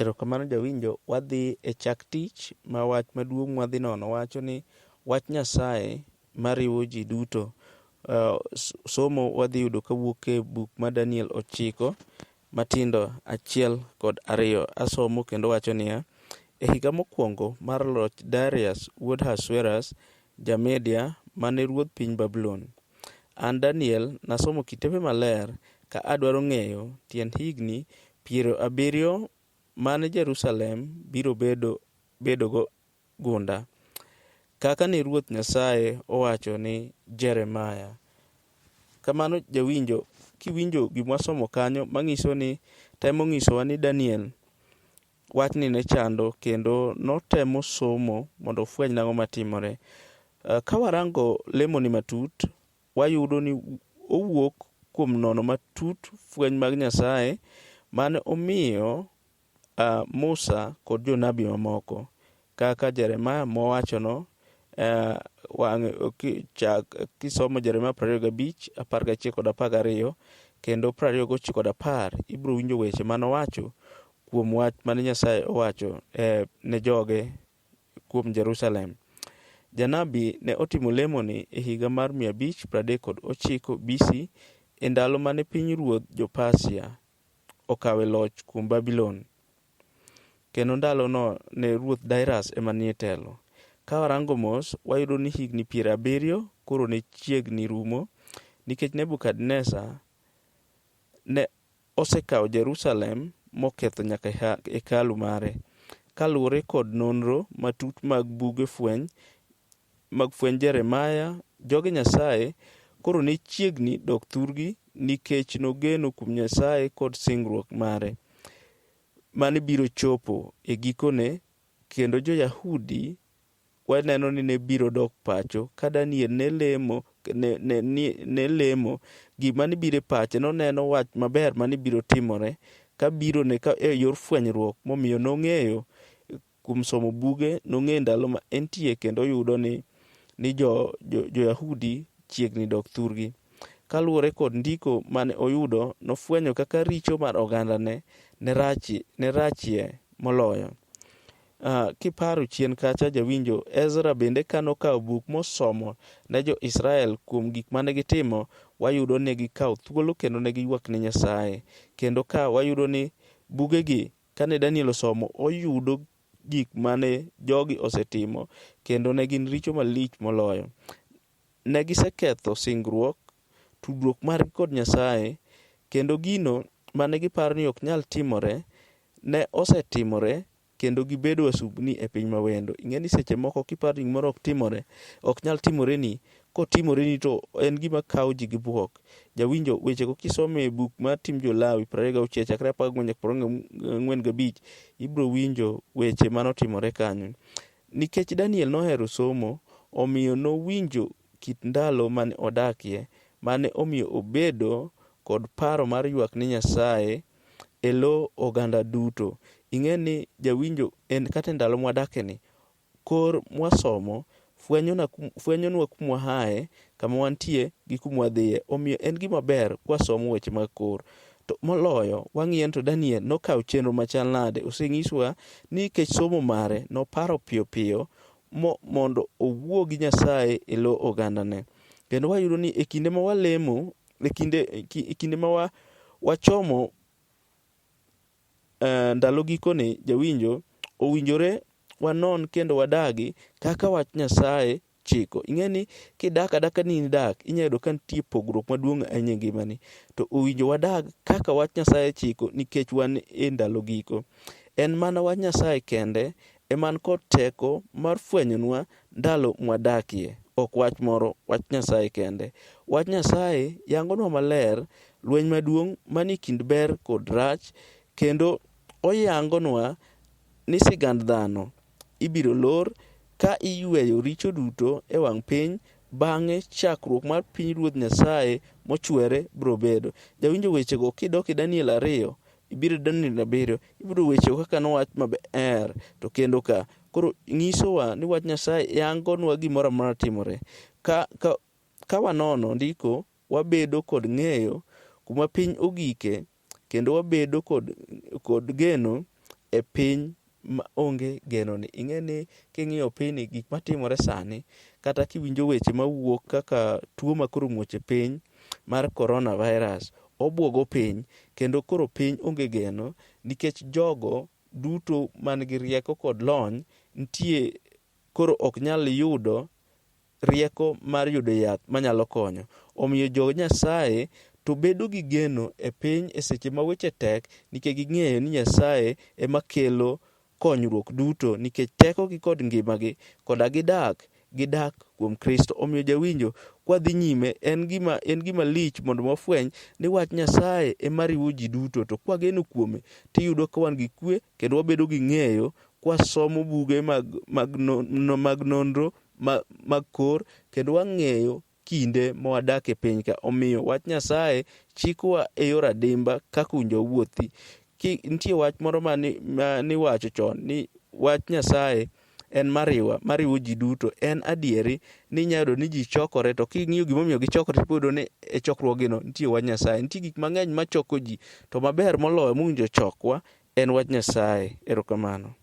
Erokamano jawinjo, wadhi e chak tich ma wach maduong' wadhi nono wacho ni wach Nyasaye mariwo ji duto. Somo wadhi yudo kawuok e buk ma Daniel 9 matindo 1 kod 2. Asomo kendo wacho niya: e higa mokwongo mar loch Darius wuod Ahasuerus Jamedia mane ruodh piny Babulon, an Daniel nasomo kitabe maler ka adwaro ng'eyo tiend higni 70 mane Jerusalem biro bedo gunda, kaka ne ruoth Nyasaye owacho ni Jeremaya. Kamano jawinjo, kiwinjo gima wasomo kanyo, mang'iso ni temo ng'isowa ni Daniel wachni ne chando kendo notemo somo mondo ofweny nang'o matimore. Ka warango lemoni matut, wayudo ni owuok kuom nono matut fweny mag Nyasaye mane omiyo Musa kod jonabi mamoko, kaka Jeremaya mowachono. Kisomo Jeremaya 25, 11 kod 12 kendo 29 kod 10, ibiro winjo weche manowacho kuom wach mane Nyasaye owacho ne joge kuom Jerusalem. Janabi ne otimo lemoni e higa mar 539 BC, e ndalo mane piny ruodh Jo-Pasia okawe loch kuom Babylon, kendo ndalono ne ruoth Darius ema nie telo. Ka warango mos, wayudo ni higni 70 koro ne chiegni rumo, nikech Nebukadneza ne osekawo Jerusalem moketho nyaka hekalu mare. Kaluwore kod nonro matut mag buge fweny Jeremaya, joge Nyasaye koro ne chiegni dok thurgi, nikech nogeno kuom Nyasaye kod singruok mare mane biro chopo e gikone, kendo Jo-Yahudi waneno ni ne biro dok pacho ka Daniel ne lemo gima ne biro e pache. Noneno wach maber mane biro timore ka biro ne ka e yor fwenyruok, momiyo nong'eyo kuom somo buge, nong'eyo ndalo ma entie, kendo yudo ni Jo-Yahudi chiegni dok thurgi. Kaluwore kod ndiko mane oyudo, nofwenyo kaka richo mar ogandane ne rachie moloyo. Kiparo chien kacha jawinjo, Ezra bende kanokawo buk mosomo ne Jo-Israel kuom gik mane gitimo, wayudo ne gikawo thuolo kendo ne giywak ne Nyasaye. Kendo ka wayudo ni bugegi kane Daniel osomo, oyudo gik mane jogi osetimo, kendo ne gin richo malich moloyo. Ne giseketho singruok, tudruok margi kod Nyasaye, kendo gino mane giparo ni ok nyal timore ne osetimore, kendo gibedo wasubni e piny mawendo. Ing'eni seche moko kiparo ni gimoro ok nyal timoreni, kotimoreni to en gima kawo ji gi buok. Jawinjo, wechego kisomo e buk mar Tim Jo-Lawi 26 chakre 45, ibiro winjo weche manotimore kanyo. Nikech Daniel nohero somo, omiyo nowinjo kit ndalo mane odakie, mane omiyo obedo kod paro mar ywak ni Nyasaye e lo oganda duto. Ing'eni jawinjo, en kata ndalo mwadakeni, kor mwasomo fwenyonwa kuma wahae, kama wantie gi kuma wadhiye. Omiyo en gima ber kwasomo weche mag kor. To moloyo, wang'iyo to Daniel nokawo chenro machal nade. Oseng'iswa ni nikech somo mare noparo piyo piyo mondo owuo gi Nyasaye e lo ogandane. Kendo wayudo ni e kinde ma walemo, e kinde ma wachomo ndalo gikone, jawinjo, owinjore wanon kendo wadagi kaka wach Nyasaye chiko. Ing'eni kidak adaka ni dak, inyalo yudo ka nitie pogruok maduong' ahinya e ngimani. To owinjo wadag kaka wach Nyasaye chiko, nikech wan e ndalo giko. En mana wach Nyasaye kende eman kod teko mar fwenyonwa ndalo mwadakie, ok wach moro, wach Nyasaye kende. Wach Nyasaye yangonwa maler lweny maduong' manie kind ber kod rach, kendo oyangonwa ni sigand dhano ibiro lor ka iyweyo richo duto e wang' piny, bang'e chakruok mar piny ruoth Nyasaye mochwere biro bedo. Jawinjo, wechego kidok e Daniel 2, ibiro Daniel 7, ibiro wechego kaka nowach maber. To kendo koro ng'isowa ni wach Nyasaye yangonwa gimoro amora timore. Ka wanono ndiko, wabedo kod ng'eyo kuma piny ogike, kendo wabedo kod geno e piny ma onge genoni. Ing'eni king'iyo piny gik matimore sani, kata kiwinjo weche mawuok kaka tuo makoro muoch e piny mar coronavirus, obwogo piny, kendo koro piny onge geno nikech jogo duto man gi rieko kod lony nitie, koro ok nyal yudo rieko mar yudo yath manyalo konyo. Omiyo jo Nyasaye to bedo gi geno e piny e seche ma weche tek, nikech ging'eyo ni Nyasaye ema kelo konyruok duto, nikech tekogi kod ngimagi koda gidak kuom Kristo. Omiyo jawinjo, kwadhi nyime, en gima lich mondo wafweny ni wach Nyasaye ema riwo ji duto, to kwageno kuome tiyudo ka wan gi kwe kendo wabedo gi ng'eyo kwasomo buge mag nonro mag kor, kendo wang'eyo kinde mawadak e piny ka. Omiyo wach Nyasaye chikwa e yor adimba kaka winjo wuothi. Nitie wach moro maniwacho chon ni wach Nyasaye en mariwo ji duto. En adieri ni inyalo yudo ni ji chokore, to king'iyo gimomiyo gichokore tipoyudo ni e chokruogino nitie wach Nyasaye. Nitie gik mang'eny machoko ji, to maber moloyo mowinjo chokwa en wach Nyasaye. Erokamano.